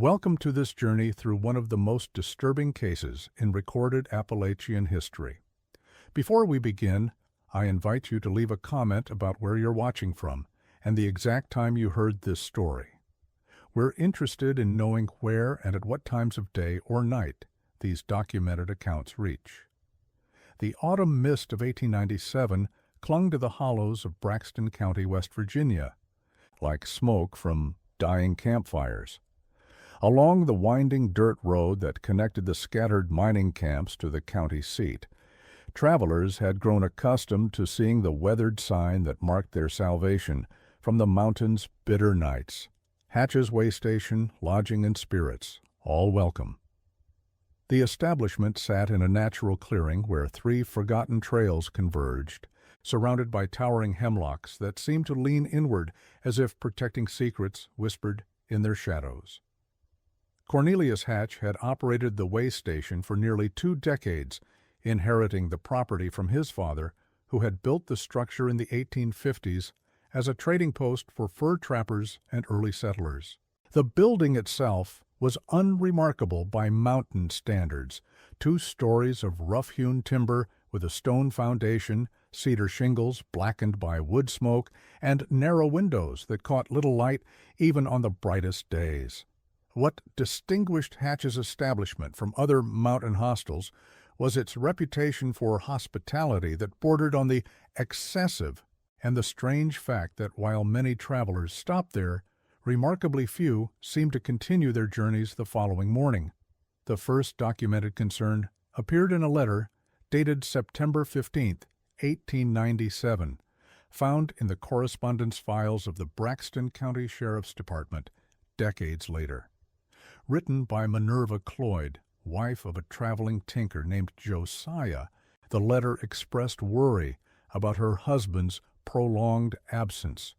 Welcome to this journey through one of the most disturbing cases in recorded Appalachian history. Before we begin, I invite you to leave a comment about where you're watching from and the exact time you heard this story. We're interested in knowing where and at what times of day or night these documented accounts reach. The autumn mist of 1897 clung to the hollows of Braxton County, West Virginia, like smoke from dying campfires. Along the winding dirt road that connected the scattered mining camps to the county seat, travelers had grown accustomed to seeing the weathered sign that marked their salvation from the mountain's bitter nights. Hatch's Way Station, Lodging and Spirits, all welcome. The establishment sat in a natural clearing where three forgotten trails converged, surrounded by towering hemlocks that seemed to lean inward as if protecting secrets whispered in their shadows. Cornelius Hatch had operated the way station for nearly 2 decades, inheriting the property from his father, who had built the structure in the 1850s as a trading post for fur trappers and early settlers. The building itself was unremarkable by mountain standards, 2 stories of rough-hewn timber with a stone foundation, cedar shingles blackened by wood smoke, and narrow windows that caught little light even on the brightest days. What distinguished Hatch's establishment from other mountain hostels was its reputation for hospitality that bordered on the excessive, and the strange fact that while many travelers stopped there, remarkably few seemed to continue their journeys the following morning. The first documented concern appeared in a letter dated September 15, 1897, found in the correspondence files of the Braxton County Sheriff's Department decades later. Written by Minerva Cloyd, wife of a traveling tinker named Josiah, the letter expressed worry about her husband's prolonged absence.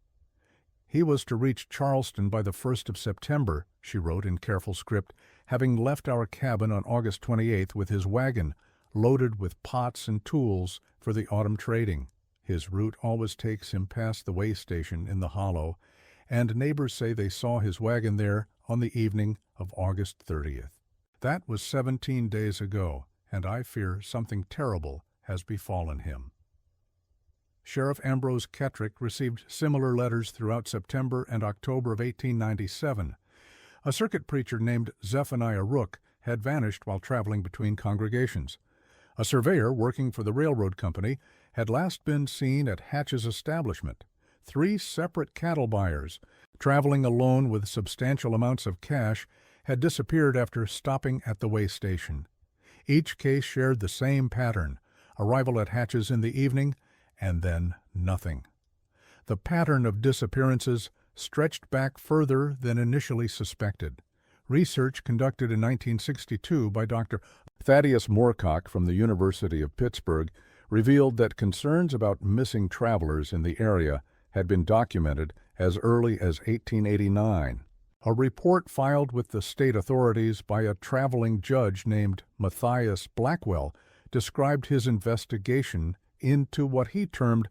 He was to reach Charleston by the 1st of September, she wrote in careful script, having left our cabin on August 28th with his wagon, loaded with pots and tools for the autumn trading. His route always takes him past the way station in the hollow, and neighbors say they saw his wagon there on the evening of August 30th. That was 17 days ago, and I fear something terrible has befallen him. Sheriff Ambrose Kettrick received similar letters throughout September and October of 1897. A circuit preacher named Zephaniah Rook had vanished while traveling between congregations. A surveyor working for the railroad company had last been seen at Hatch's establishment. 3 separate cattle buyers, traveling alone with substantial amounts of cash, had disappeared after stopping at the way station. Each case shared the same pattern: arrival at Hatch's in the evening, and then nothing. The pattern of disappearances stretched back further than initially suspected. Research conducted in 1962 by Dr. Thaddeus Moorcock from the University of Pittsburgh revealed that concerns about missing travelers in the area had been documented as early as 1889. A report filed with the state authorities by a traveling judge named Matthias Blackwell described his investigation into what he termed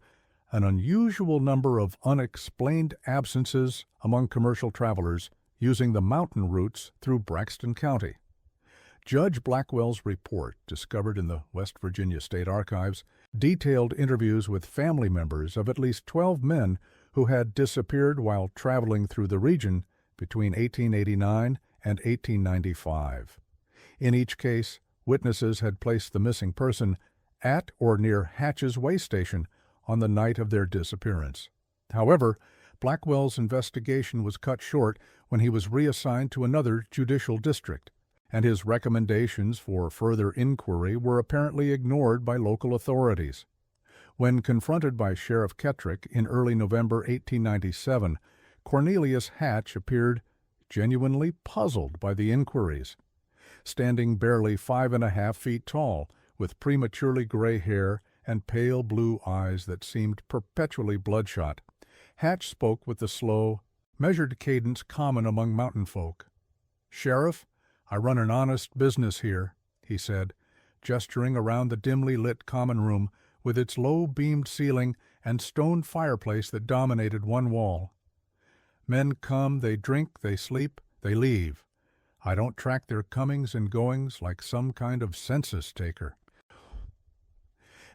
an unusual number of unexplained absences among commercial travelers using the mountain routes through Braxton County. Judge Blackwell's report, discovered in the West Virginia State Archives, detailed interviews with family members of at least 12 men who had disappeared while traveling through the region between 1889 and 1895. In each case, witnesses had placed the missing person at or near Hatch's Way Station on the night of their disappearance. However, Blackwell's investigation was cut short when he was reassigned to another judicial district, and his recommendations for further inquiry were apparently ignored by local authorities. When confronted by Sheriff Kettrick in early November 1897, Cornelius Hatch appeared genuinely puzzled by the inquiries. Standing barely 5.5 feet tall, with prematurely gray hair and pale blue eyes that seemed perpetually bloodshot, Hatch spoke with the slow, measured cadence common among mountain folk. "Sheriff, I run an honest business here," he said, gesturing around the dimly lit common room with its low-beamed ceiling and stone fireplace that dominated one wall. "Men come, they drink, they sleep, they leave. I don't track their comings and goings like some kind of census taker.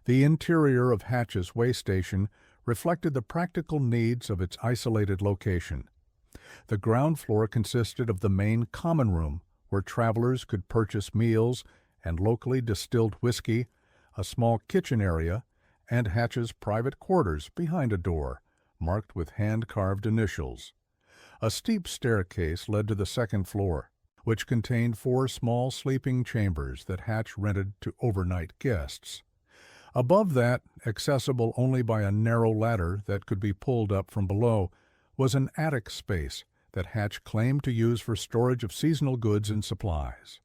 The interior of Hatch's way station reflected the practical needs of its isolated location. The ground floor consisted of the main common room, where travelers could purchase meals and locally distilled whiskey, a small kitchen area, and Hatch's private quarters behind a door, marked with hand-carved initials. A steep staircase led to the second floor, which contained 4 small sleeping chambers that Hatch rented to overnight guests. Above that, accessible only by a narrow ladder that could be pulled up from below, was an attic space that Hatch claimed to use for storage of seasonal goods and supplies.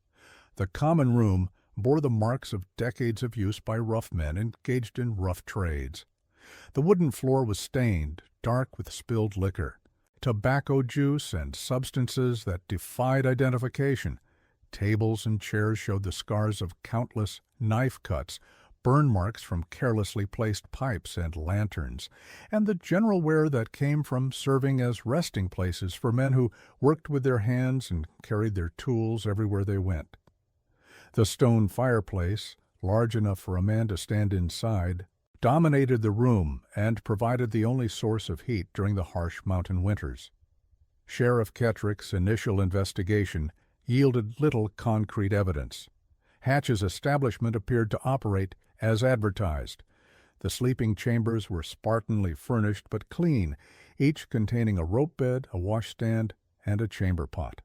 The common room bore the marks of decades of use by rough men engaged in rough trades. The wooden floor was stained, dark with spilled liquor, tobacco juice, and substances that defied identification. Tables and chairs showed the scars of countless knife cuts, burn marks from carelessly placed pipes and lanterns, and the general wear that came from serving as resting places for men who worked with their hands and carried their tools everywhere they went. The stone fireplace, large enough for a man to stand inside, dominated the room and provided the only source of heat during the harsh mountain winters. Sheriff Kettrick's initial investigation yielded little concrete evidence. Hatch's establishment appeared to operate as advertised. The sleeping chambers were spartanly furnished but clean, each containing a rope bed, a washstand, and a chamber pot.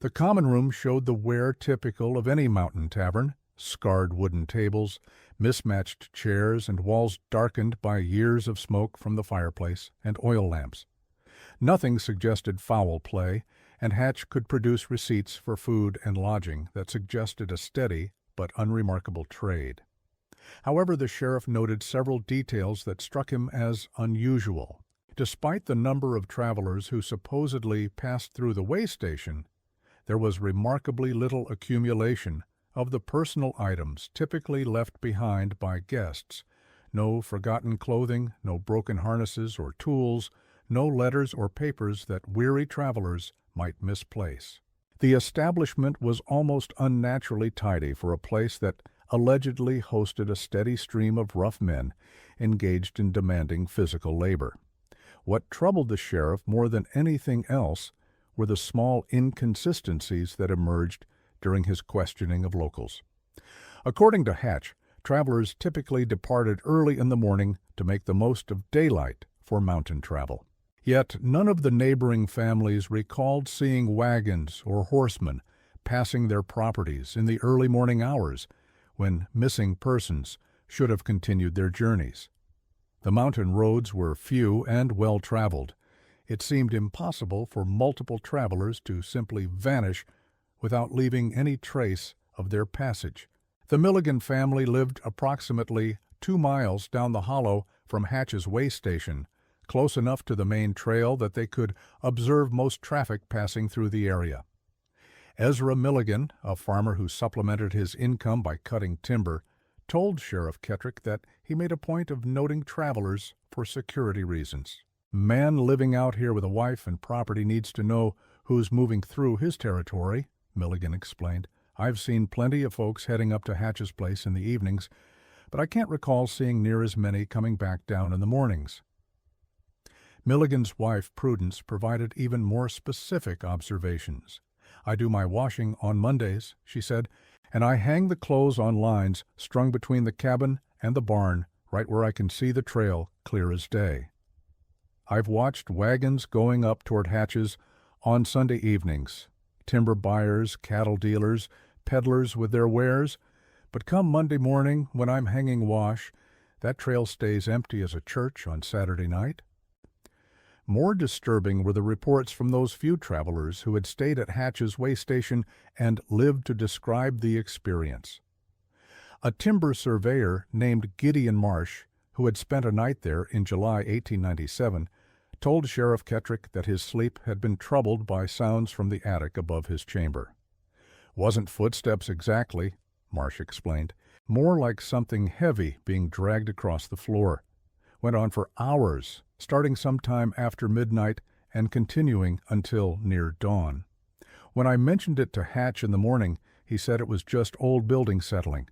The common room showed the wear typical of any mountain tavern: scarred wooden tables, mismatched chairs, and walls darkened by years of smoke from the fireplace and oil lamps. Nothing suggested foul play, and Hatch could produce receipts for food and lodging that suggested a steady but unremarkable trade. However, the sheriff noted several details that struck him as unusual. Despite the number of travelers who supposedly passed through the way station, there was remarkably little accumulation of the personal items typically left behind by guests. No forgotten clothing, no broken harnesses or tools, no letters or papers that weary travelers might misplace. The establishment was almost unnaturally tidy for a place that allegedly hosted a steady stream of rough men engaged in demanding physical labor. What troubled the sheriff more than anything else were the small inconsistencies that emerged during his questioning of locals. According to Hatch, travelers typically departed early in the morning to make the most of daylight for mountain travel. Yet none of the neighboring families recalled seeing wagons or horsemen passing their properties in the early morning hours, when missing persons should have continued their journeys. The mountain roads were few and well-traveled. It seemed impossible for multiple travelers to simply vanish without leaving any trace of their passage. The Milligan family lived approximately 2 miles down the hollow from Hatch's way station, close enough to the main trail that they could observe most traffic passing through the area. Ezra Milligan, a farmer who supplemented his income by cutting timber, told Sheriff Kettrick that he made a point of noting travelers for security reasons. "Man living out here with a wife and property needs to know who's moving through his territory," Milligan explained. "I've seen plenty of folks heading up to Hatch's place in the evenings, but I can't recall seeing near as many coming back down in the mornings." Milligan's wife, Prudence, provided even more specific observations. "I do my washing on Mondays," she said, "and I hang the clothes on lines strung between the cabin and the barn, right where I can see the trail clear as day. I've watched wagons going up toward Hatch's on Sunday evenings, timber buyers, cattle dealers, peddlers with their wares, but come Monday morning when I'm hanging wash, that trail stays empty as a church on Saturday night." More disturbing were the reports from those few travelers who had stayed at Hatch's way station and lived to describe the experience. A timber surveyor named Gideon Marsh, who had spent a night there in July 1897, told Sheriff Kettrick that his sleep had been troubled by sounds from the attic above his chamber. "Wasn't footsteps exactly," Marsh explained. "More like something heavy being dragged across the floor. Went on for hours, starting sometime after midnight and continuing until near dawn. When I mentioned it to Hatch in the morning, he said it was just old buildings settling.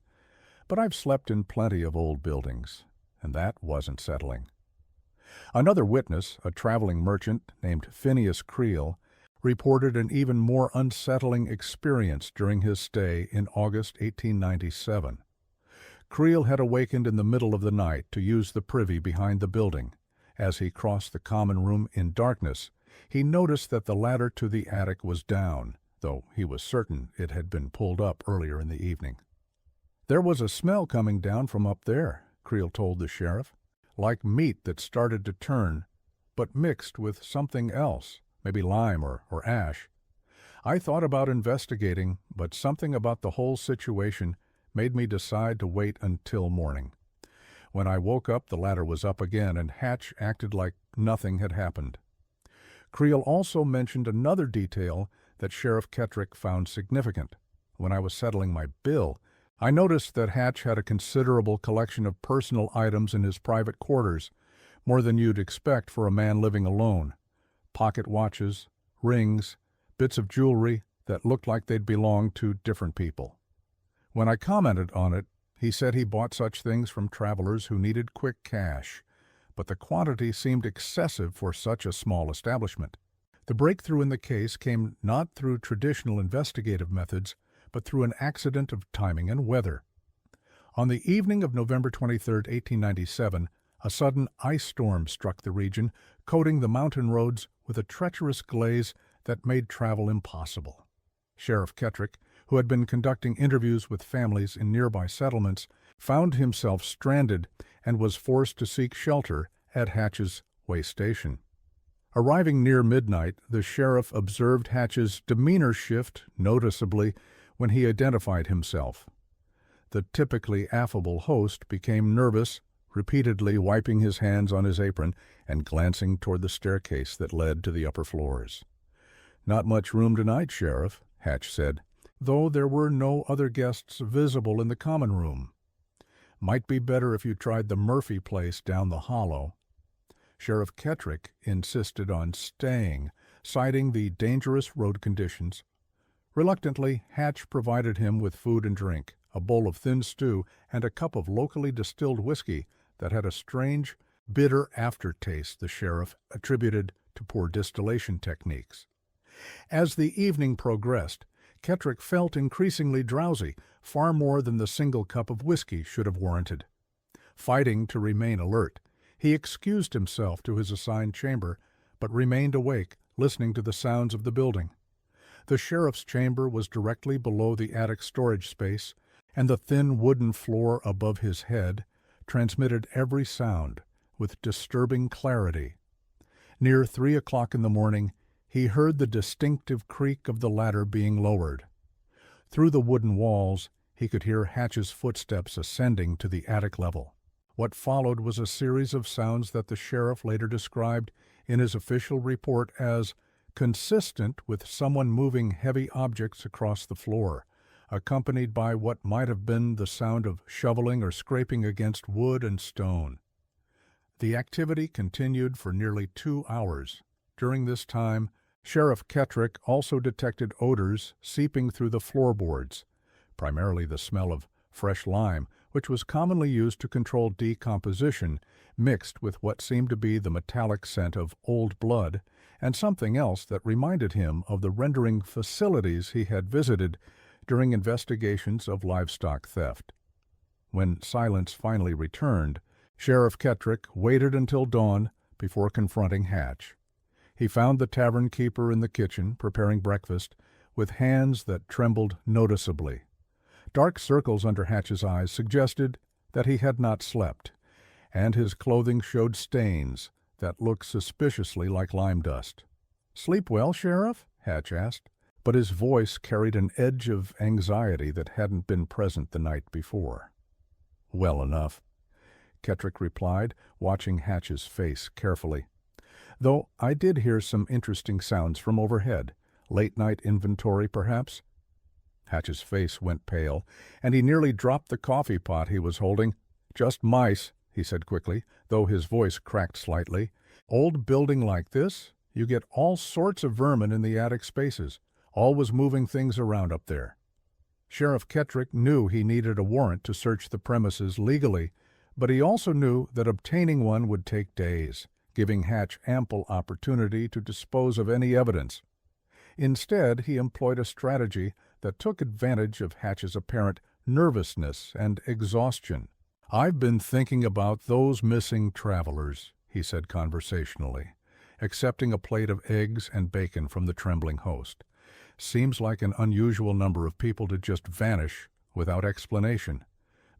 But I've slept in plenty of old buildings, and that wasn't settling. Another witness, a traveling merchant named Phineas Creel, reported an even more unsettling experience during his stay in August 1897. Creel had awakened in the middle of the night to use the privy behind the building. As he crossed the common room in darkness, he noticed that the ladder to the attic was down, though he was certain it had been pulled up earlier in the evening. "There was a smell coming down from up there," Creel told the sheriff, "like meat that started to turn, but mixed with something else, maybe lime or ash. I thought about investigating, but something about the whole situation made me decide to wait until morning. When I woke up, the ladder was up again, and Hatch acted like nothing had happened." Creel also mentioned another detail that Sheriff Kettrick found significant. "When I was settling my bill, I noticed that Hatch had a considerable collection of personal items in his private quarters, more than you'd expect for a man living alone. Pocket watches, rings, bits of jewelry that looked like they'd belonged to different people. When I commented on it, he said he bought such things from travelers who needed quick cash, but the quantity seemed excessive for such a small establishment." The breakthrough in the case came not through traditional investigative methods, but through an accident of timing and weather. On the evening of November 23, 1897, a sudden ice storm struck the region, coating the mountain roads with a treacherous glaze that made travel impossible. Sheriff Kettrick, who had been conducting interviews with families in nearby settlements, found himself stranded and was forced to seek shelter at Hatch's way station. Arriving near midnight, the sheriff observed Hatch's demeanor shift noticeably when he identified himself. The typically affable host became nervous, repeatedly wiping his hands on his apron and glancing toward the staircase that led to the upper floors. "Not much room tonight, Sheriff," Hatch said, though there were no other guests visible in the common room. "Might be better if you tried the Murphy place down the hollow." Sheriff Kettrick insisted on staying, citing the dangerous road conditions. Reluctantly, Hatch provided him with food and drink, a bowl of thin stew, and a cup of locally distilled whiskey that had a strange, bitter aftertaste the sheriff attributed to poor distillation techniques. As the evening progressed, Kettrick felt increasingly drowsy, far more than the single cup of whiskey should have warranted. Fighting to remain alert, he excused himself to his assigned chamber, but remained awake, listening to the sounds of the building. The sheriff's chamber was directly below the attic storage space, and the thin wooden floor above his head transmitted every sound with disturbing clarity. Near 3 o'clock in the morning, he heard the distinctive creak of the ladder being lowered. Through the wooden walls, he could hear Hatch's footsteps ascending to the attic level. What followed was a series of sounds that the sheriff later described in his official report as consistent with someone moving heavy objects across the floor, accompanied by what might have been the sound of shoveling or scraping against wood and stone. The activity continued for nearly 2 hours. During this time, Sheriff Kettrick also detected odors seeping through the floorboards, primarily the smell of fresh lime, which was commonly used to control decomposition, mixed with what seemed to be the metallic scent of old blood, and something else that reminded him of the rendering facilities he had visited during investigations of livestock theft. When silence finally returned, Sheriff Kettrick waited until dawn before confronting Hatch. He found the tavern keeper in the kitchen preparing breakfast, with hands that trembled noticeably. Dark circles under Hatch's eyes suggested that he had not slept, and his clothing showed stains that looked suspiciously like lime dust. "Sleep well, Sheriff?" Hatch asked, but his voice carried an edge of anxiety that hadn't been present the night before. "Well enough," Kettrick replied, watching Hatch's face carefully. "Though I did hear some interesting sounds from overhead. Late-night inventory, perhaps?" Hatch's face went pale, and he nearly dropped the coffee pot he was holding. "Just mice," he said quickly, though his voice cracked slightly. "Old building like this, you get all sorts of vermin in the attic spaces. Always moving things around up there. Sheriff Kettrick knew he needed a warrant to search the premises legally, but he also knew that obtaining one would take days, giving Hatch ample opportunity to dispose of any evidence. Instead, he employed a strategy that took advantage of Hatch's apparent nervousness and exhaustion. "I've been thinking about those missing travelers," he said conversationally, accepting a plate of eggs and bacon from the trembling host. "Seems like an unusual number of people to just vanish without explanation.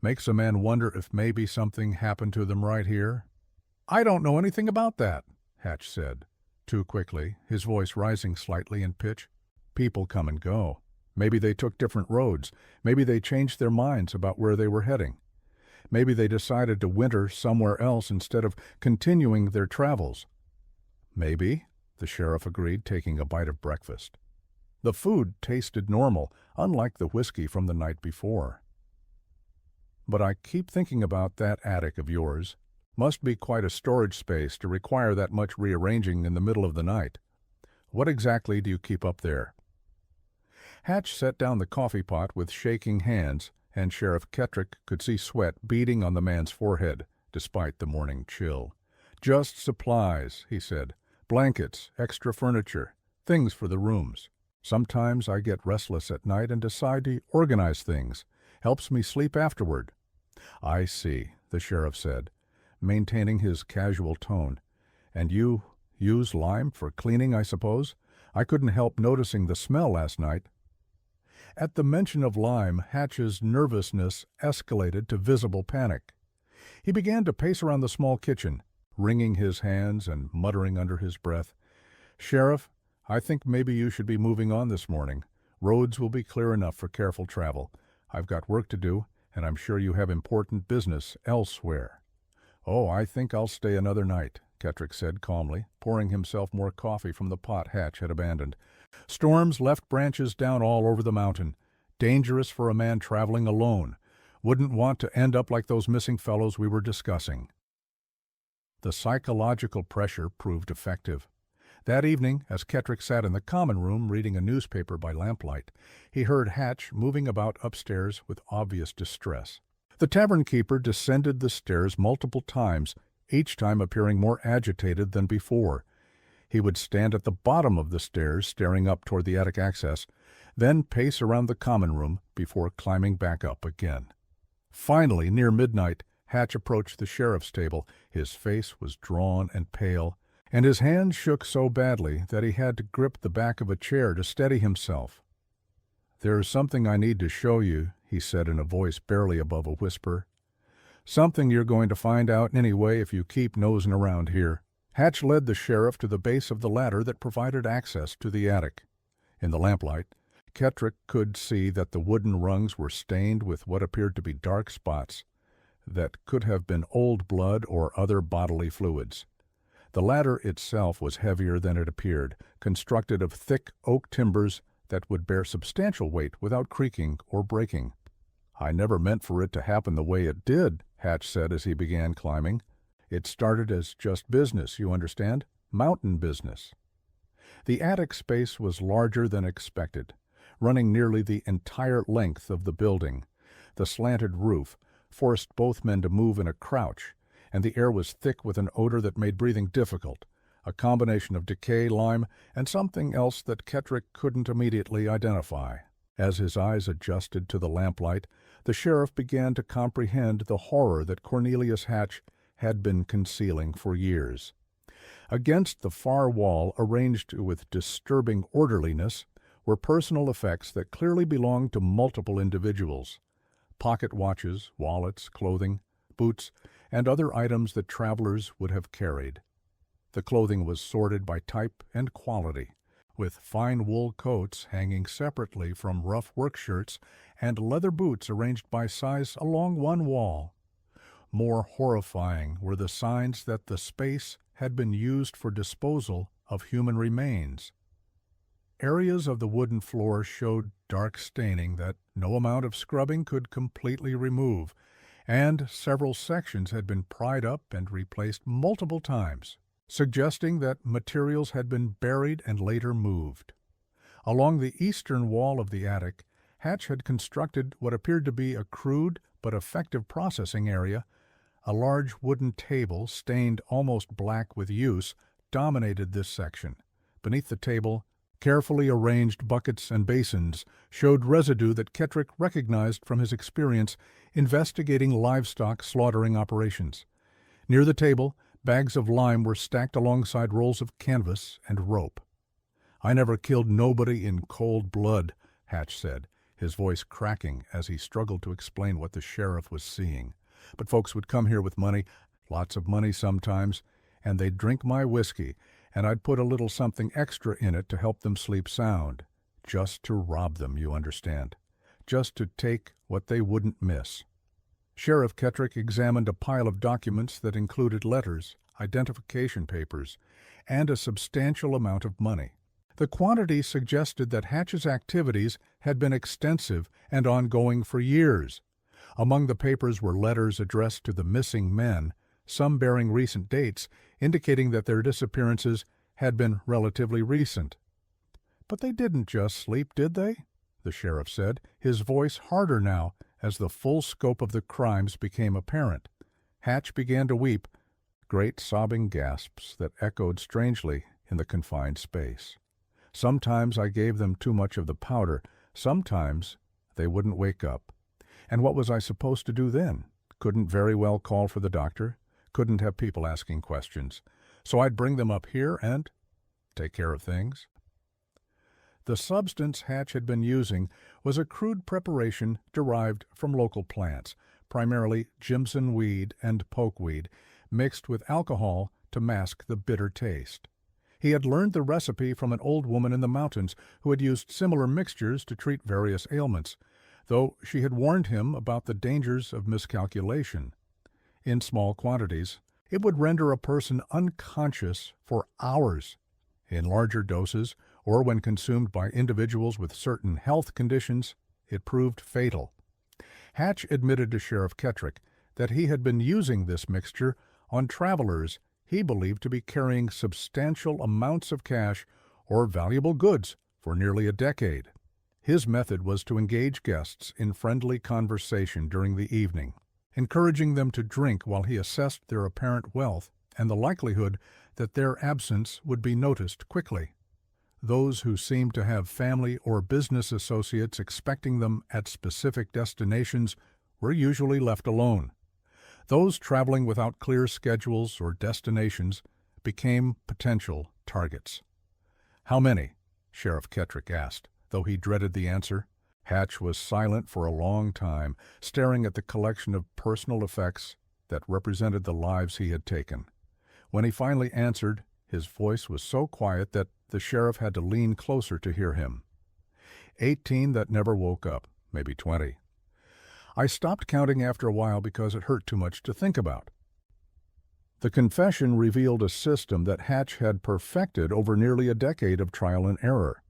Makes a man wonder if maybe something happened to them right here." "I don't know anything about that," Hatch said, too quickly, his voice rising slightly in pitch. "People come and go. Maybe they took different roads. Maybe they changed their minds about where they were heading. Maybe they decided to winter somewhere else instead of continuing their travels." "Maybe," the sheriff agreed, taking a bite of breakfast. The food tasted normal, unlike the whiskey from the night before. "But I keep thinking about that attic of yours. Must be quite a storage space to require that much rearranging in the middle of the night. What exactly do you keep up there?" Hatch set down the coffee pot with shaking hands, and Sheriff Kettrick could see sweat beading on the man's forehead, despite the morning chill. "Just supplies," he said. "Blankets, extra furniture, things for the rooms. Sometimes I get restless at night and decide to organize things. Helps me sleep afterward." "I see," the sheriff said, maintaining his casual tone. "And you use lime for cleaning, I suppose? I couldn't help noticing the smell last night." At the mention of lime, Hatch's nervousness escalated to visible panic. He began to pace around the small kitchen, wringing his hands and muttering under his breath. "Sheriff, I think maybe you should be moving on this morning. Roads will be clear enough for careful travel. I've got work to do, and I'm sure you have important business elsewhere." "Oh, I think I'll stay another night," Kettrick said calmly, pouring himself more coffee from the pot Hatch had abandoned. "Storms left branches down all over the mountain. Dangerous for a man traveling alone. Wouldn't want to end up like those missing fellows we were discussing." The psychological pressure proved effective. That evening, as Kettrick sat in the common room reading a newspaper by lamplight, he heard Hatch moving about upstairs with obvious distress. The tavern keeper descended the stairs multiple times, each time appearing more agitated than before. He would stand at the bottom of the stairs, staring up toward the attic access, then pace around the common room before climbing back up again. Finally, near midnight, Hatch approached the sheriff's table. His face was drawn and pale, and his hands shook so badly that he had to grip the back of a chair to steady himself. "There's something I need to show you," he said in a voice barely above a whisper. "Something you're going to find out anyway if you keep nosing around here." Hatch led the sheriff to the base of the ladder that provided access to the attic. In the lamplight, Kettrick could see that the wooden rungs were stained with what appeared to be dark spots that could have been old blood or other bodily fluids. The ladder itself was heavier than it appeared, constructed of thick oak timbers that would bear substantial weight without creaking or breaking. "I never meant for it to happen the way it did," Hatch said as he began climbing. "It started as just business, you understand? Mountain business." The attic space was larger than expected, running nearly the entire length of the building. The slanted roof forced both men to move in a crouch, and the air was thick with an odor that made breathing difficult, a combination of decay, lime, and something else that Kettrick couldn't immediately identify. As his eyes adjusted to the lamplight, the sheriff began to comprehend the horror that Cornelius Hatch had been concealing for years. Against the far wall, arranged with disturbing orderliness, were personal effects that clearly belonged to multiple individuals. Pocket watches, wallets, clothing, boots, and other items that travelers would have carried. The clothing was sorted by type and quality, with fine wool coats hanging separately from rough work shirts and leather boots arranged by size along one wall. More horrifying were the signs that the space had been used for disposal of human remains. Areas of the wooden floor showed dark staining that no amount of scrubbing could completely remove, and several sections had been pried up and replaced multiple times, suggesting that materials had been buried and later moved. Along the eastern wall of the attic, Hatch had constructed what appeared to be a crude but effective processing area. A large wooden table, stained almost black with use, dominated this section. Beneath the table, carefully arranged buckets and basins showed residue that Kettrick recognized from his experience investigating livestock slaughtering operations. Near the table, bags of lime were stacked alongside rolls of canvas and rope. "I never killed nobody in cold blood," Hatch said, his voice cracking as he struggled to explain what the sheriff was seeing. "But folks would come here with money, lots of money sometimes, and they'd drink my whiskey, and I'd put a little something extra in it to help them sleep sound. Just to rob them, you understand. Just to take what they wouldn't miss." Sheriff Kettrick examined a pile of documents that included letters, identification papers, and a substantial amount of money. The quantity suggested that Hatch's activities had been extensive and ongoing for years. Among the papers were letters addressed to the missing men, some bearing recent dates, indicating that their disappearances had been relatively recent. "But they didn't just sleep, did they?" the sheriff said, his voice harder now as the full scope of the crimes became apparent. Hatch began to weep, great sobbing gasps that echoed strangely in the confined space. "Sometimes I gave them too much of the powder. Sometimes they wouldn't wake up. And what was I supposed to do then? Couldn't very well call for the doctor. Couldn't have people asking questions. So I'd bring them up here and take care of things." The substance Hatch had been using was a crude preparation derived from local plants, primarily Jimson weed and pokeweed, mixed with alcohol to mask the bitter taste. He had learned the recipe from an old woman in the mountains who had used similar mixtures to treat various ailments, though she had warned him about the dangers of miscalculation. In small quantities, it would render a person unconscious for hours. In larger doses, or when consumed by individuals with certain health conditions, it proved fatal. Hatch admitted to Sheriff Kettrick that he had been using this mixture on travelers he believed to be carrying substantial amounts of cash or valuable goods for nearly a decade. His method was to engage guests in friendly conversation during the evening, encouraging them to drink while he assessed their apparent wealth and the likelihood that their absence would be noticed quickly. Those who seemed to have family or business associates expecting them at specific destinations were usually left alone. Those traveling without clear schedules or destinations became potential targets. "How many?" Sheriff Kettrick asked, though he dreaded the answer. Hatch was silent for a long time, staring at the collection of personal effects that represented the lives he had taken. When he finally answered, his voice was so quiet that the sheriff had to lean closer to hear him. 18 that never woke up, maybe 20. I stopped counting after a while because it hurt too much to think about. The confession revealed a system that Hatch had perfected over nearly a decade of trial and error.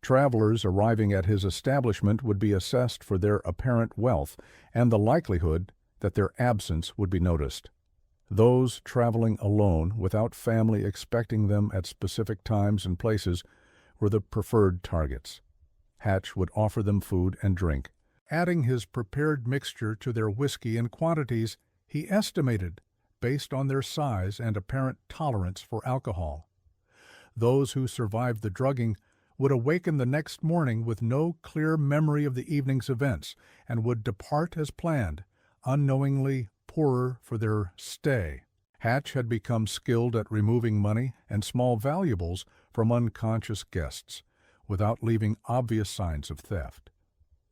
Travelers arriving at his establishment would be assessed for their apparent wealth and the likelihood that their absence would be noticed. Those traveling alone, without family expecting them at specific times and places, were the preferred targets. Hatch would offer them food and drink. Adding his prepared mixture to their whiskey in quantities he estimated based on their size and apparent tolerance for alcohol. Those who survived the drugging would awaken the next morning with no clear memory of the evening's events and would depart as planned, unknowingly poorer for their stay. Hatch had become skilled at removing money and small valuables from unconscious guests, without leaving obvious signs of theft.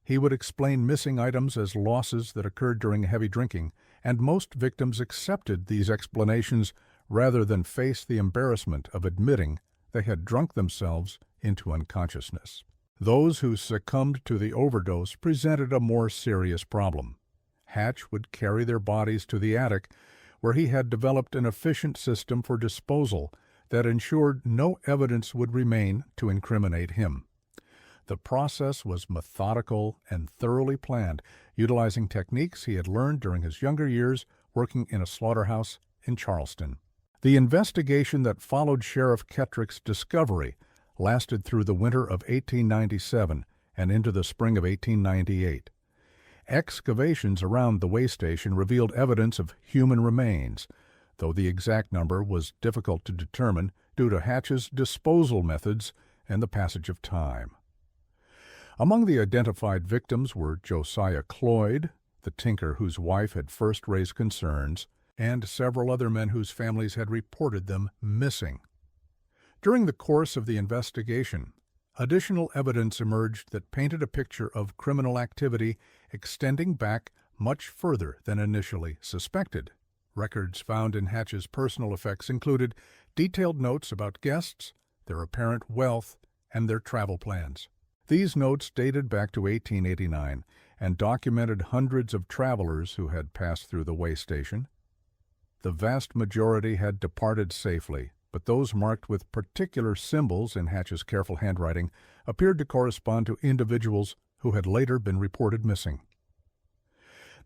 He would explain missing items as losses that occurred during heavy drinking, and most victims accepted these explanations rather than face the embarrassment of admitting they had drunk themselves into unconsciousness. Those who succumbed to the overdose presented a more serious problem. Hatch would carry their bodies to the attic, where he had developed an efficient system for disposal that ensured no evidence would remain to incriminate him. The process was methodical and thoroughly planned, utilizing techniques he had learned during his younger years working in a slaughterhouse in Charleston. The investigation that followed Sheriff Kettrick's discovery lasted through the winter of 1897 and into the spring of 1898. Excavations around the way station revealed evidence of human remains, though the exact number was difficult to determine due to Hatch's disposal methods and the passage of time. Among the identified victims were Josiah Cloyd, the tinker whose wife had first raised concerns, and several other men whose families had reported them missing. During the course of the investigation, additional evidence emerged that painted a picture of criminal activity extending back much further than initially suspected. Records found in Hatch's personal effects included detailed notes about guests, their apparent wealth, and their travel plans. These notes dated back to 1889 and documented hundreds of travelers who had passed through the way station. The vast majority had departed safely, but those marked with particular symbols in Hatch's careful handwriting appeared to correspond to individuals who had later been reported missing.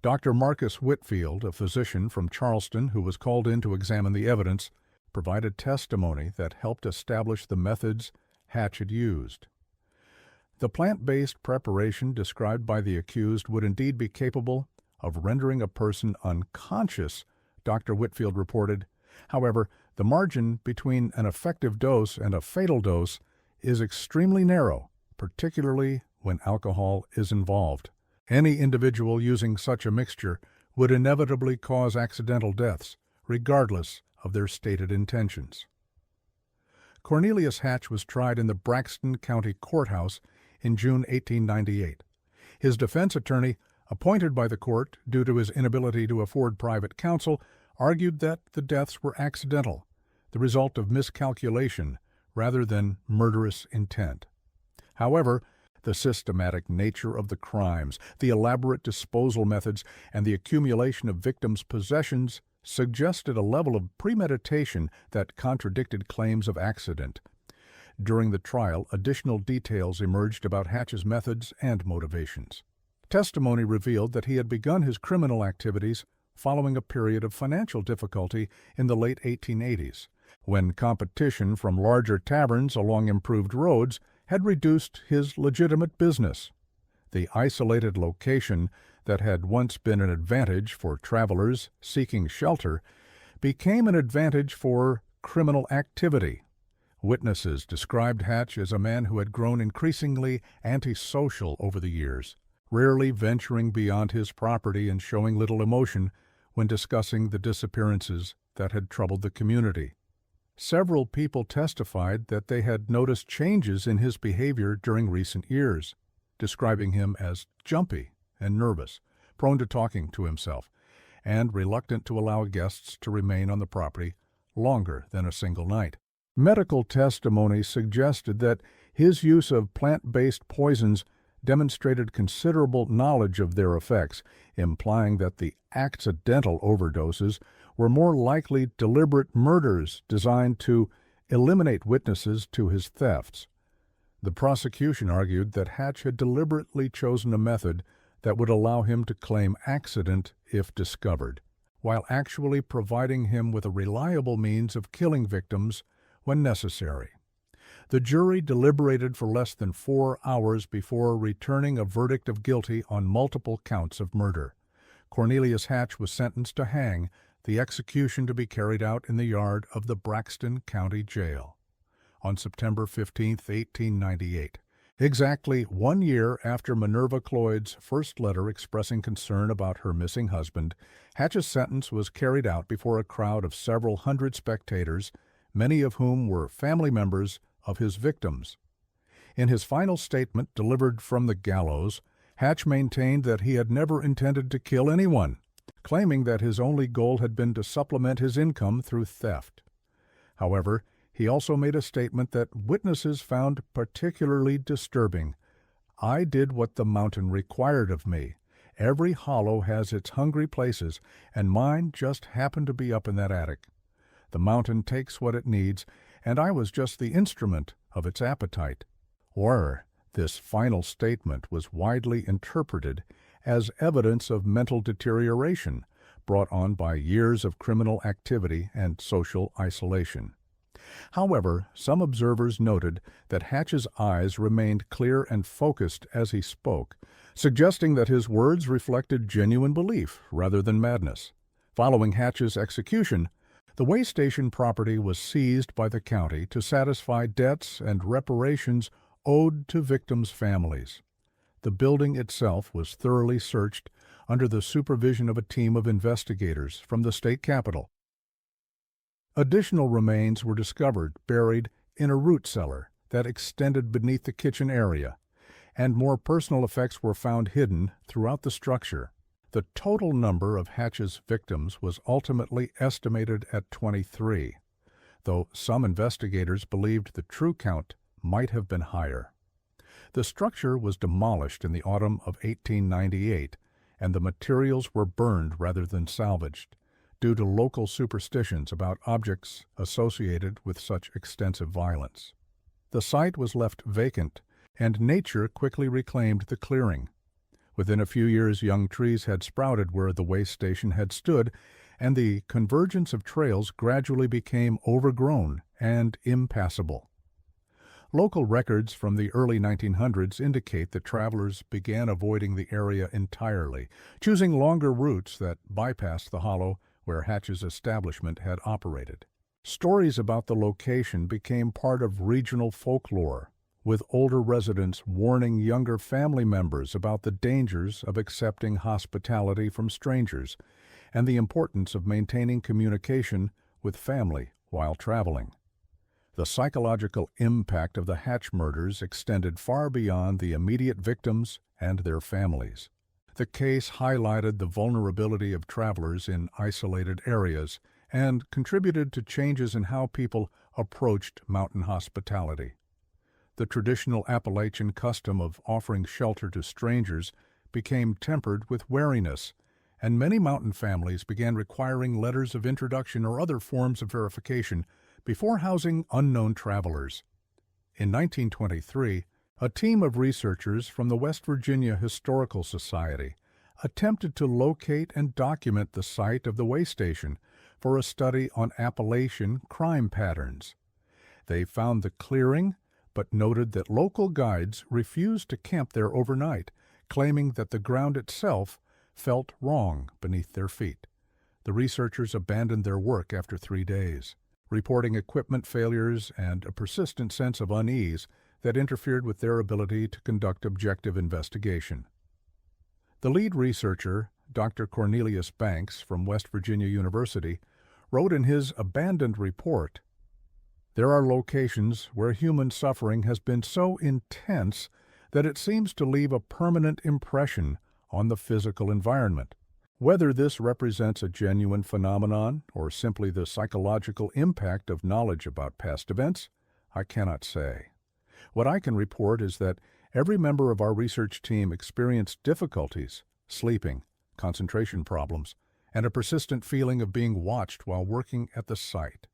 Dr. Marcus Whitfield, a physician from Charleston who was called in to examine the evidence, provided testimony that helped establish the methods Hatch had used. The plant-based preparation described by the accused would indeed be capable of rendering a person unconscious, Dr. Whitfield reported. However, the margin between an effective dose and a fatal dose is extremely narrow, particularly when alcohol is involved. Any individual using such a mixture would inevitably cause accidental deaths, regardless of their stated intentions. Cornelius Hatch was tried in the Braxton County Courthouse in June 1898. His defense attorney, appointed by the court due to his inability to afford private counsel, argued that the deaths were accidental, the result of miscalculation rather than murderous intent. However, the systematic nature of the crimes, the elaborate disposal methods, and the accumulation of victims' possessions suggested a level of premeditation that contradicted claims of accident. During the trial, additional details emerged about Hatch's methods and motivations. Testimony revealed that he had begun his criminal activities following a period of financial difficulty in the late 1880s, when competition from larger taverns along improved roads had reduced his legitimate business. The isolated location that had once been an advantage for travelers seeking shelter became an advantage for criminal activity. Witnesses described Hatch as a man who had grown increasingly antisocial over the years, rarely venturing beyond his property and showing little emotion when discussing the disappearances that had troubled the community. Several people testified that they had noticed changes in his behavior during recent years, describing him as jumpy and nervous, prone to talking to himself, and reluctant to allow guests to remain on the property longer than a single night. Medical testimony suggested that his use of plant-based poisons demonstrated considerable knowledge of their effects, implying that the accidental overdoses were more likely deliberate murders designed to eliminate witnesses to his thefts. The prosecution argued that Hatch had deliberately chosen a method that would allow him to claim accident if discovered, while actually providing him with a reliable means of killing victims when necessary. The jury deliberated for less than 4 hours before returning a verdict of guilty on multiple counts of murder. Cornelius Hatch was sentenced to hang, the execution to be carried out in the yard of the Braxton County Jail on September 15, 1898. Exactly 1 year after Minerva Cloyd's first letter expressing concern about her missing husband, Hatch's sentence was carried out before a crowd of several hundred spectators, many of whom were family members of his victims. In his final statement delivered from the gallows, Hatch maintained that he had never intended to kill anyone, claiming that his only goal had been to supplement his income through theft. However, he also made a statement that witnesses found particularly disturbing. "I did what the mountain required of me. Every hollow has its hungry places, and mine just happened to be up in that attic. The mountain takes what it needs, and I was just the instrument of its appetite." Or, this final statement was widely interpreted as evidence of mental deterioration brought on by years of criminal activity and social isolation. However, some observers noted that Hatch's eyes remained clear and focused as he spoke, suggesting that his words reflected genuine belief rather than madness. Following Hatch's execution, the way station property was seized by the county to satisfy debts and reparations owed to victims' families. The building itself was thoroughly searched under the supervision of a team of investigators from the state capitol. Additional remains were discovered buried in a root cellar that extended beneath the kitchen area, and more personal effects were found hidden throughout the structure. The total number of Hatch's victims was ultimately estimated at 23, though some investigators believed the true count might have been higher. The structure was demolished in the autumn of 1898, and the materials were burned rather than salvaged, due to local superstitions about objects associated with such extensive violence. The site was left vacant, and nature quickly reclaimed the clearing. Within a few years, young trees had sprouted where the way station had stood, and the convergence of trails gradually became overgrown and impassable. Local records from the early 1900s indicate that travelers began avoiding the area entirely, choosing longer routes that bypassed the hollow where Hatch's establishment had operated. Stories about the location became part of regional folklore, with older residents warning younger family members about the dangers of accepting hospitality from strangers and the importance of maintaining communication with family while traveling. The psychological impact of the Hatch murders extended far beyond the immediate victims and their families. The case highlighted the vulnerability of travelers in isolated areas and contributed to changes in how people approached mountain hospitality. The traditional Appalachian custom of offering shelter to strangers became tempered with wariness, and many mountain families began requiring letters of introduction or other forms of verification before housing unknown travelers. In 1923, a team of researchers from the West Virginia Historical Society attempted to locate and document the site of the way station for a study on Appalachian crime patterns. They found the clearing, but noted that local guides refused to camp there overnight, claiming that the ground itself felt wrong beneath their feet. The researchers abandoned their work after 3 days, reporting equipment failures and a persistent sense of unease that interfered with their ability to conduct objective investigation. The lead researcher, Dr. Cornelius Banks from West Virginia University, wrote in his abandoned report, "There are locations where human suffering has been so intense that it seems to leave a permanent impression on the physical environment. Whether this represents a genuine phenomenon or simply the psychological impact of knowledge about past events, I cannot say. What I can report is that every member of our research team experienced difficulties, sleeping, concentration problems, and a persistent feeling of being watched while working at the site."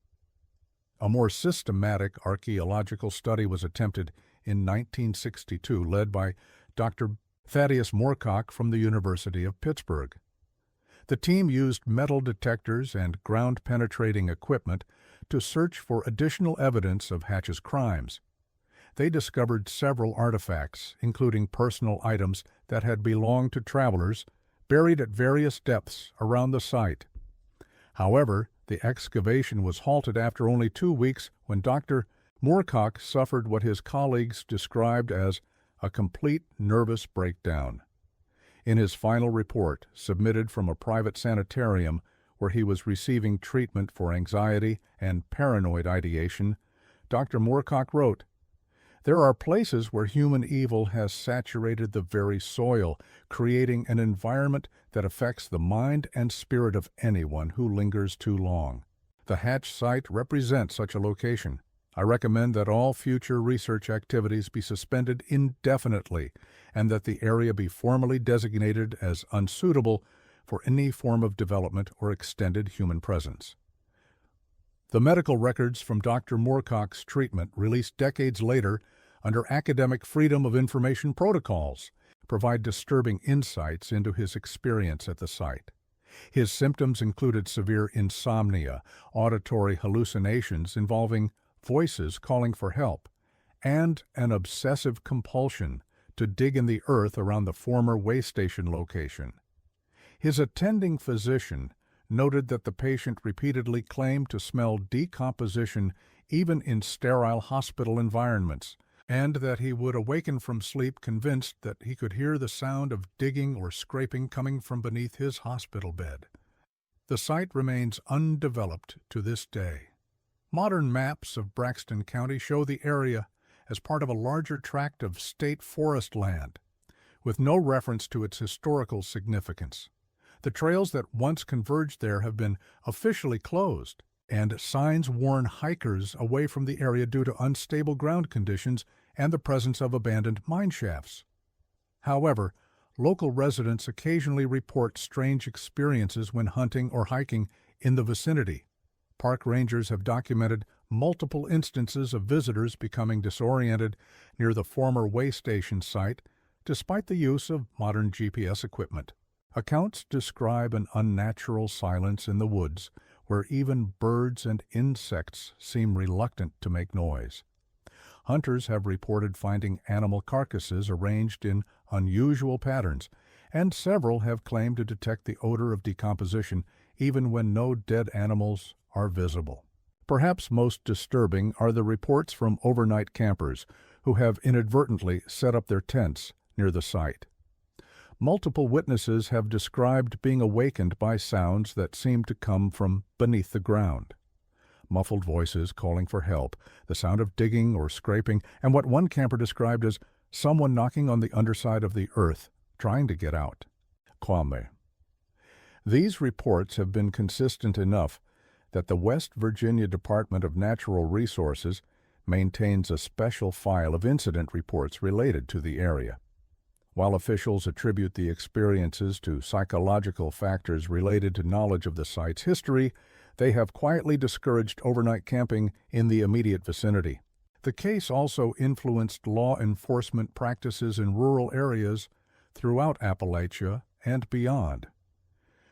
A more systematic archaeological study was attempted in 1962, led by Dr. Thaddeus Moorcock from the University of Pittsburgh. The team used metal detectors and ground-penetrating equipment to search for additional evidence of Hatch's crimes. They discovered several artifacts, including personal items that had belonged to travelers, buried at various depths around the site. However, the excavation was halted after only 2 weeks when Dr. Moorcock suffered what his colleagues described as a complete nervous breakdown. In his final report, submitted from a private sanitarium where he was receiving treatment for anxiety and paranoid ideation, Dr. Moorcock wrote, "There are places where human evil has saturated the very soil, creating an environment that affects the mind and spirit of anyone who lingers too long. The Hatch site represents such a location. I recommend that all future research activities be suspended indefinitely and that the area be formally designated as unsuitable for any form of development or extended human presence." The medical records from Dr. Moorcock's treatment, released decades later under academic freedom of information protocols, provide disturbing insights into his experience at the site. His symptoms included severe insomnia, auditory hallucinations involving voices calling for help, and an obsessive compulsion to dig in the earth around the former way station location. His attending physician noted that the patient repeatedly claimed to smell decomposition even in sterile hospital environments, and that he would awaken from sleep convinced that he could hear the sound of digging or scraping coming from beneath his hospital bed. The site remains undeveloped to this day. Modern maps of Braxton County show the area as part of a larger tract of state forest land, with no reference to its historical significance. The trails that once converged there have been officially closed, and signs warn hikers away from the area due to unstable ground conditions and the presence of abandoned mine shafts. However, local residents occasionally report strange experiences when hunting or hiking in the vicinity. Park rangers have documented multiple instances of visitors becoming disoriented near the former way station site, despite the use of modern GPS equipment. Accounts describe an unnatural silence in the woods, where even birds and insects seem reluctant to make noise. Hunters have reported finding animal carcasses arranged in unusual patterns, and several have claimed to detect the odor of decomposition even when no dead animals are visible. Perhaps most disturbing are the reports from overnight campers who have inadvertently set up their tents near the site. Multiple witnesses have described being awakened by sounds that seem to come from beneath the ground. Muffled voices calling for help, the sound of digging or scraping, and what one camper described as someone knocking on the underside of the earth, trying to get out. Kwame. These reports have been consistent enough that the West Virginia Department of Natural Resources maintains a special file of incident reports related to the area. While officials attribute the experiences to psychological factors related to knowledge of the site's history, they have quietly discouraged overnight camping in the immediate vicinity. The case also influenced law enforcement practices in rural areas throughout Appalachia and beyond.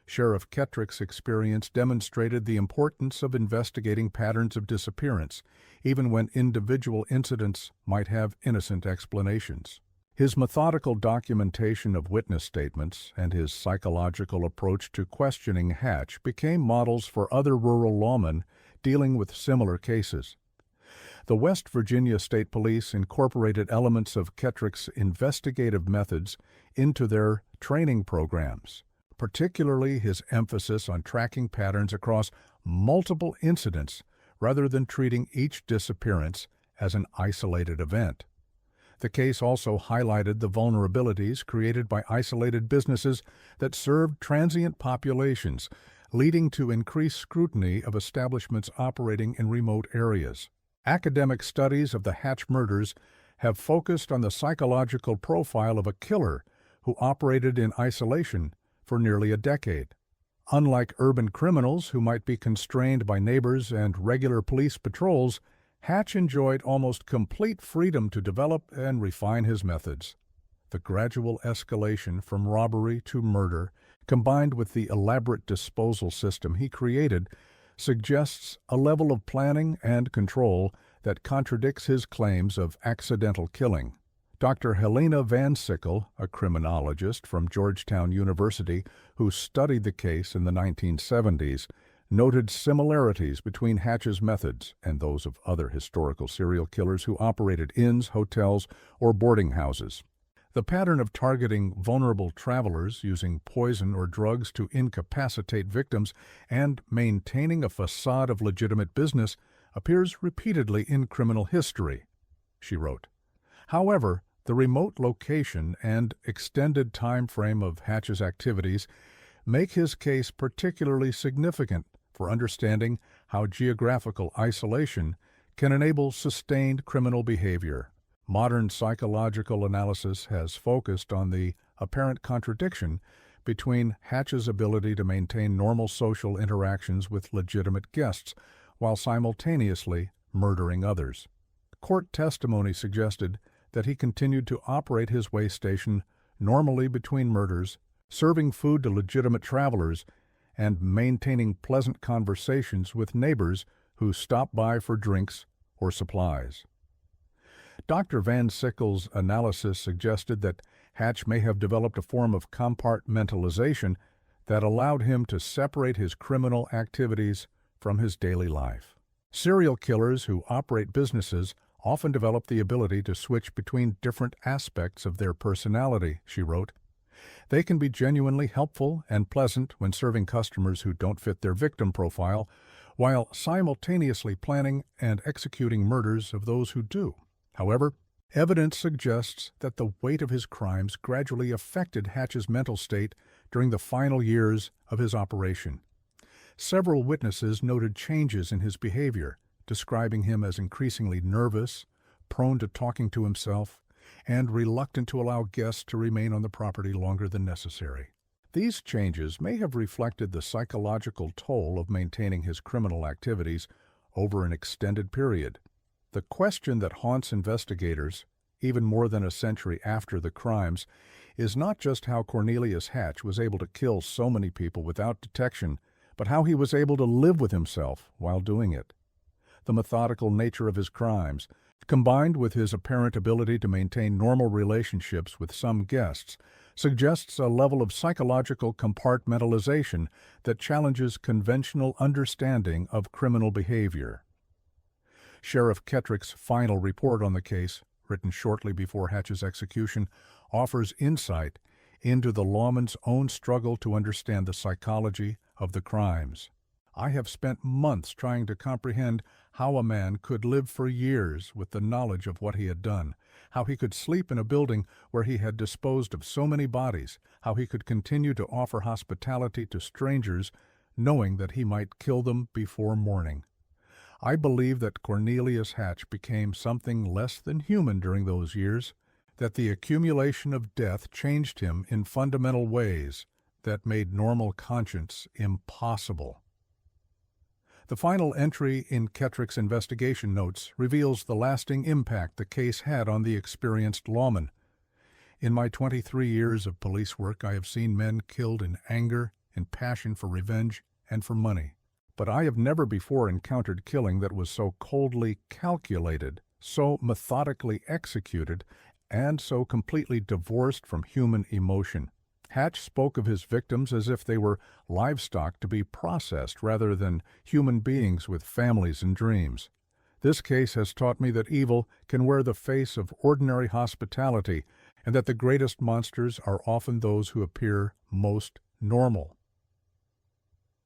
Sheriff Kettrick's experience demonstrated the importance of investigating patterns of disappearance, even when individual incidents might have innocent explanations. His methodical documentation of witness statements and his psychological approach to questioning Hatch became models for other rural lawmen dealing with similar cases. The West Virginia State Police incorporated elements of Kettrick's investigative methods into their training programs, particularly his emphasis on tracking patterns across multiple incidents rather than treating each disappearance as an isolated event. The case also highlighted the vulnerabilities created by isolated businesses that served transient populations, leading to increased scrutiny of establishments operating in remote areas. Academic studies of the Hatch murders have focused on the psychological profile of a killer who operated in isolation for nearly a decade. Unlike urban criminals who might be constrained by neighbors and regular police patrols, Hatch enjoyed almost complete freedom to develop and refine his methods. The gradual escalation from robbery to murder, combined with the elaborate disposal system he created, suggests a level of planning and control that contradicts his claims of accidental killing. Dr. Helena Van Sickle, a criminologist from Georgetown University who studied the case in the 1970s, noted similarities between Hatch's methods and those of other historical serial killers who operated inns, hotels, or boarding houses. The pattern of targeting vulnerable travelers using poison or drugs to incapacitate victims and maintaining a facade of legitimate business appears repeatedly in criminal history, she wrote. However, the remote location and extended time frame of Hatch's activities make his case particularly significant for understanding how geographical isolation can enable sustained criminal behavior. Modern psychological analysis has focused on the apparent contradiction between Hatch's ability to maintain normal social interactions with legitimate guests while simultaneously murdering others. Court testimony suggested that he continued to operate his way station normally between murders, serving food to legitimate travelers, and maintaining pleasant conversations with neighbors who stopped by for drinks or supplies. Dr. Van Sickle's analysis suggested that Hatch may have developed a form of compartmentalization that allowed him to separate his criminal activities from his daily life. Serial killers who operate businesses often develop the ability to switch between different aspects of their personality, she wrote. They can be genuinely helpful and pleasant when serving customers who don't fit their victim profile, while simultaneously planning and executing murders of those who do. However, evidence suggests that the weight of his crimes gradually affected Hatch's mental state during the final years of his operation. Several witnesses noted changes in his behavior, describing him as increasingly nervous, prone to talking to himself, and reluctant to allow guests to remain on the property longer than necessary. These changes may have reflected the psychological toll of maintaining his criminal activities over an extended period. The question that haunts investigators, even more than a century after the crimes, is not just how Cornelius Hatch was able to kill so many people without detection, but how he was able to live with himself while doing it. The methodical nature of his crimes, combined with his apparent ability to maintain normal relationships with some guests, suggests a level of psychological compartmentalization that challenges conventional understanding of criminal behavior. Sheriff Kettrick's final report on the case, written shortly before Hatch's execution, offers insight into the lawman's own struggle to understand the psychology of the crimes. I have spent months trying to comprehend how a man could live for years with the knowledge of what he had done, how he could sleep in a building where he had disposed of so many bodies, how he could continue to offer hospitality to strangers, knowing that he might kill them before morning. I believe that Cornelius Hatch became something less than human during those years, that the accumulation of death changed him in fundamental ways that made normal conscience impossible. The final entry in Kettrick's investigation notes reveals the lasting impact the case had on the experienced lawman. In my 23 years of police work, I have seen men killed in anger, in passion for revenge, and for money. But I have never before encountered killing that was so coldly calculated, so methodically executed, and so completely divorced from human emotion. Hatch spoke of his victims as if they were livestock to be processed rather than human beings with families and dreams. This case has taught me that evil can wear the face of ordinary hospitality and that the greatest monsters are often those who appear most normal.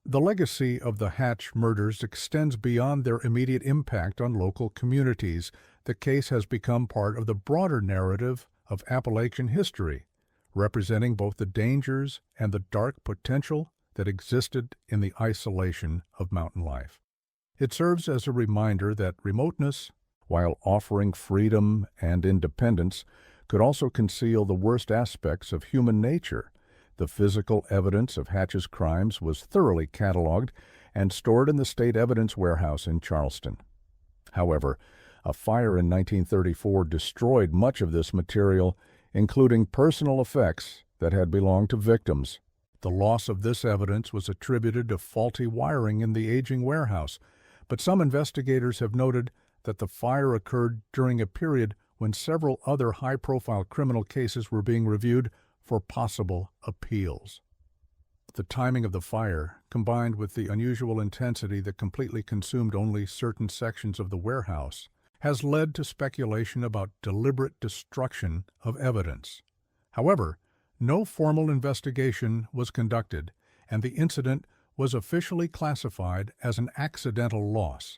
The legacy of the Hatch murders extends beyond their immediate impact on local communities. The case has become part of the broader narrative of Appalachian history, representing both the dangers and the dark potential that existed in the isolation of mountain life. It serves as a reminder that remoteness, while offering freedom and independence, could also conceal the worst aspects of human nature. The physical evidence of Hatch's crimes was thoroughly cataloged and stored in the State Evidence Warehouse in Charleston. However, a fire in 1934 destroyed much of this material, including personal effects that had belonged to victims. The loss of this evidence was attributed to faulty wiring in the aging warehouse, but some investigators have noted that the fire occurred during a period when several other high-profile criminal cases were being reviewed for possible appeals. The timing of the fire, combined with the unusual intensity that completely consumed only certain sections of the warehouse, has led to speculation about deliberate destruction of evidence. However, no formal investigation was conducted, and the incident was officially classified as an accidental loss.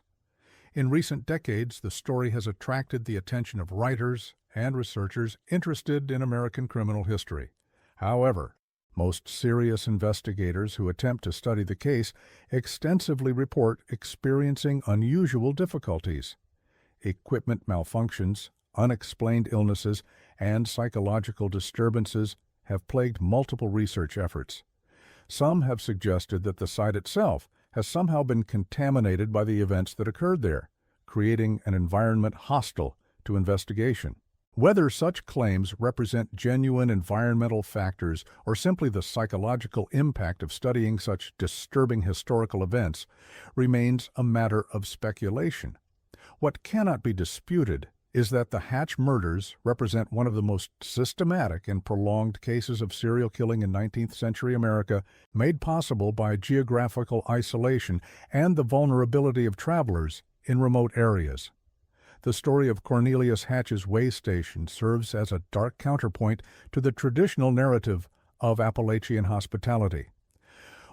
In recent decades, the story has attracted the attention of writers and researchers interested in American criminal history. However, most serious investigators who attempt to study the case extensively report experiencing unusual difficulties. Equipment malfunctions, unexplained illnesses, and psychological disturbances have plagued multiple research efforts. Some have suggested that the site itself has somehow been contaminated by the events that occurred there, creating an environment hostile to investigation. Whether such claims represent genuine environmental factors or simply the psychological impact of studying such disturbing historical events remains a matter of speculation. What cannot be disputed is that the Hatch murders represent one of the most systematic and prolonged cases of serial killing in 19th century America, made possible by geographical isolation and the vulnerability of travelers in remote areas. The story of Cornelius Hatch's way station serves as a dark counterpoint to the traditional narrative of Appalachian hospitality.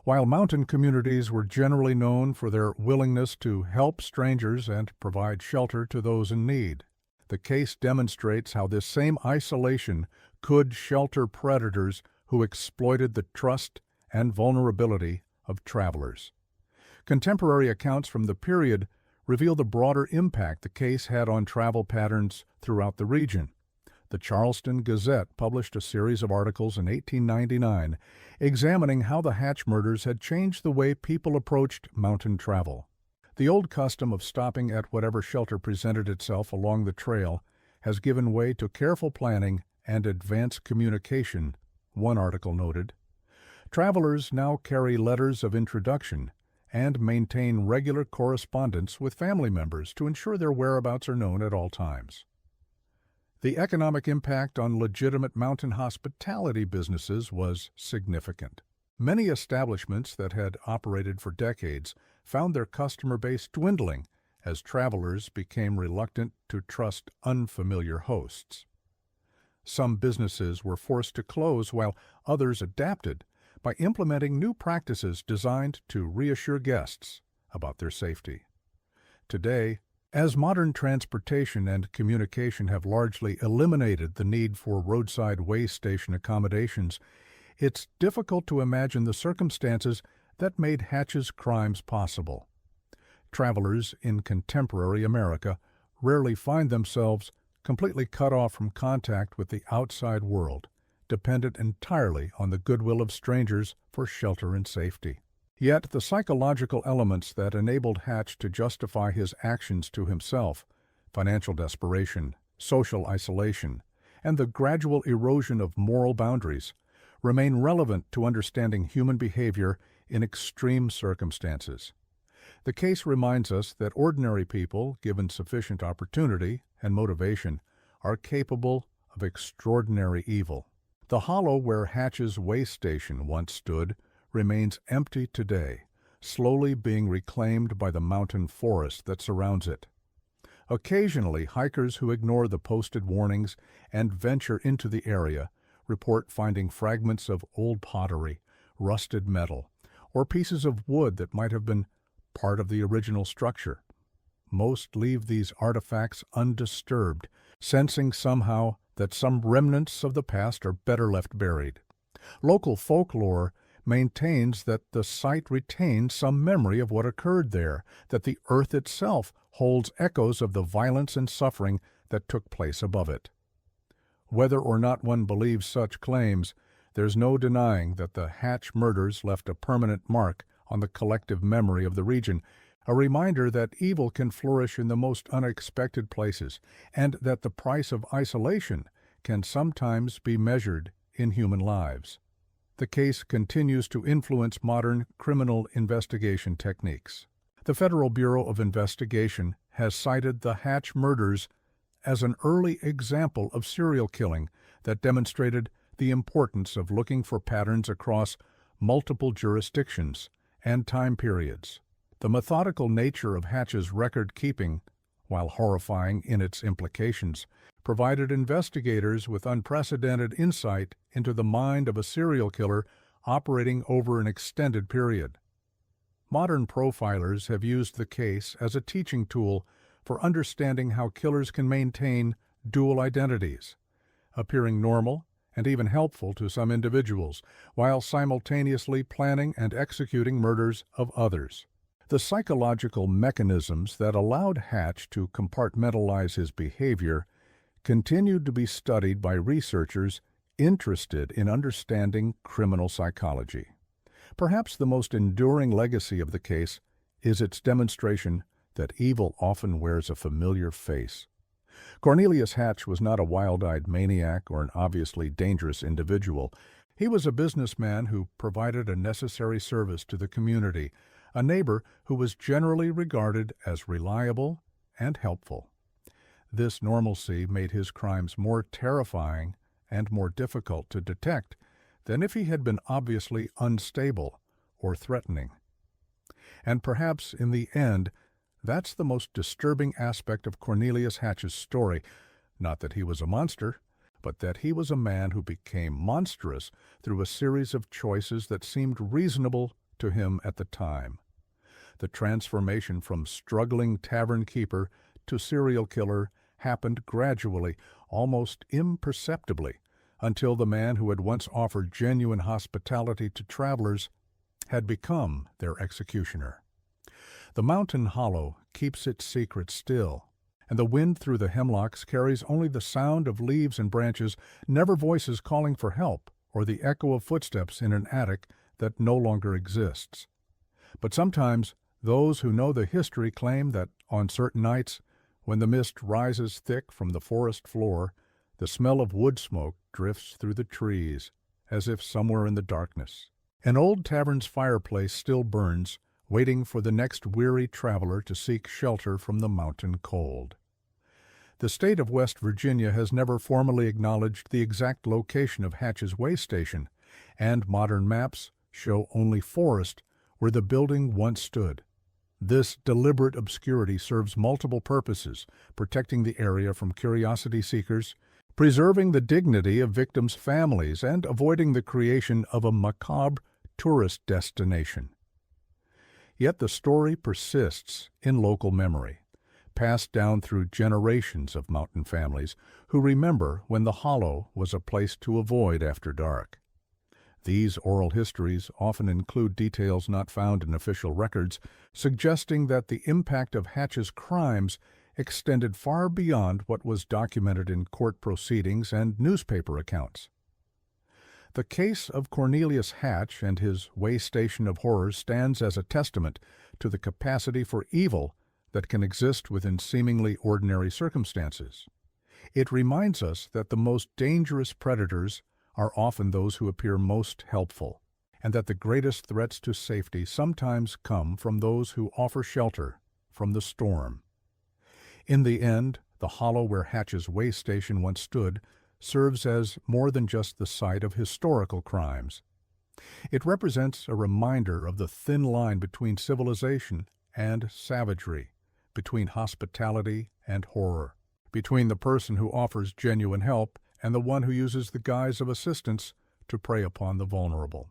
While mountain communities were generally known for their willingness to help strangers and provide shelter to those in need, the case demonstrates how this same isolation could shelter predators who exploited the trust and vulnerability of travelers. Contemporary accounts from the period reveal the broader impact the case had on travel patterns throughout the region. The Charleston Gazette published a series of articles in 1899 examining how the Hatch murders had changed the way people approached mountain travel. The old custom of stopping at whatever shelter presented itself along the trail has given way to careful planning and advanced communication, one article noted. Travelers now carry letters of introduction and maintain regular correspondence with family members to ensure their whereabouts are known at all times. The economic impact on legitimate mountain hospitality businesses was significant. Many establishments that had operated for decades found their customer base dwindling as travelers became reluctant to trust unfamiliar hosts. Some businesses were forced to close while others adapted by implementing new practices designed to reassure guests about their safety. Today, as modern transportation and communication have largely eliminated the need for roadside way station accommodations, it's difficult to imagine the circumstances that made Hatch's crimes possible. Travelers in contemporary America rarely find themselves completely cut off from contact with the outside world, dependent entirely on the goodwill of strangers for shelter and safety. Yet the psychological elements that enabled Hatch to justify his actions to himself, financial desperation, social isolation, and the gradual erosion of moral boundaries, remain relevant to understanding human behavior in extreme circumstances. The case reminds us that ordinary people, given sufficient opportunity and motivation, are capable of extraordinary evil. The hollow where Hatch's way station once stood remains empty today, slowly being reclaimed by the mountain forest that surrounds it. Occasionally, hikers who ignore the posted warnings and venture into the area report finding fragments of old pottery, rusted metal, or pieces of wood that might have been part of the original structure. Most leave these artifacts undisturbed, sensing somehow that some remnants of the past are better left buried. Local folklore maintains that the site retains some memory of what occurred there, that the earth itself holds echoes of the violence and suffering that took place above it. Whether or not one believes such claims, there's no denying that the Hatch murders left a permanent mark on the collective memory of the region, a reminder that evil can flourish in the most unexpected places, and that the price of isolation can sometimes be measured in human lives. The case continues to influence modern criminal investigation techniques. The Federal Bureau of Investigation has cited the Hatch murders as an early example of serial killing that demonstrated the importance of looking for patterns across multiple jurisdictions and time periods. The methodical nature of Hatch's record-keeping, while horrifying in its implications, provided investigators with unprecedented insight into the mind of a serial killer operating over an extended period. Modern profilers have used the case as a teaching tool for understanding how killers can maintain dual identities, appearing normal and even helpful to some individuals, while simultaneously planning and executing murders of others. The psychological mechanisms that allowed Hatch to compartmentalize his behavior continued to be studied by researchers interested in understanding criminal psychology. Perhaps the most enduring legacy of the case is its demonstration that evil often wears a familiar face. Cornelius Hatch was not a wild-eyed maniac or an obviously dangerous individual. He was a businessman who provided a necessary service to the community, a neighbor who was generally regarded as reliable and helpful. This normalcy made his crimes more terrifying and more difficult to detect than if he had been obviously unstable or threatening. And perhaps, in the end, that's the most disturbing aspect of Cornelius Hatch's story. Not that he was a monster, but that he was a man who became monstrous through a series of choices that seemed reasonable to him at the time. The transformation from struggling tavern keeper to serial killer happened gradually, almost imperceptibly, until the man who had once offered genuine hospitality to travelers had become their executioner. The mountain hollow keeps its secret still, and the wind through the hemlocks carries only the sound of leaves and branches, never voices calling for help or the echo of footsteps in an attic that no longer exists. But sometimes those who know the history claim that on certain nights, when the mist rises thick from the forest floor, the smell of wood smoke drifts through the trees, as if somewhere in the darkness. An old tavern's fireplace still burns, waiting for the next weary traveler to seek shelter from the mountain cold. The state of West Virginia has never formally acknowledged the exact location of Hatch's way station, and modern maps show only forest where the building once stood. This deliberate obscurity serves multiple purposes, protecting the area from curiosity seekers, preserving the dignity of victims' families, and avoiding the creation of a macabre tourist destination. Yet the story persists in local memory, passed down through generations of mountain families who remember when the hollow was a place to avoid after dark. These oral histories often include details not found in official records, suggesting that the impact of Hatch's crimes extended far beyond what was documented in court proceedings and newspaper accounts. The case of Cornelius Hatch and his way station of horrors stands as a testament to the capacity for evil that can exist within seemingly ordinary circumstances. It reminds us that the most dangerous predators are often those who appear most helpful, and that the greatest threats to safety sometimes come from those who offer shelter from the storm. In the end, the hollow where Hatch's way station once stood serves as more than just the site of historical crimes. It represents a reminder of the thin line between civilization and savagery, between hospitality and horror, between the person who offers genuine help and the one who uses the guise of assistance to prey upon the vulnerable.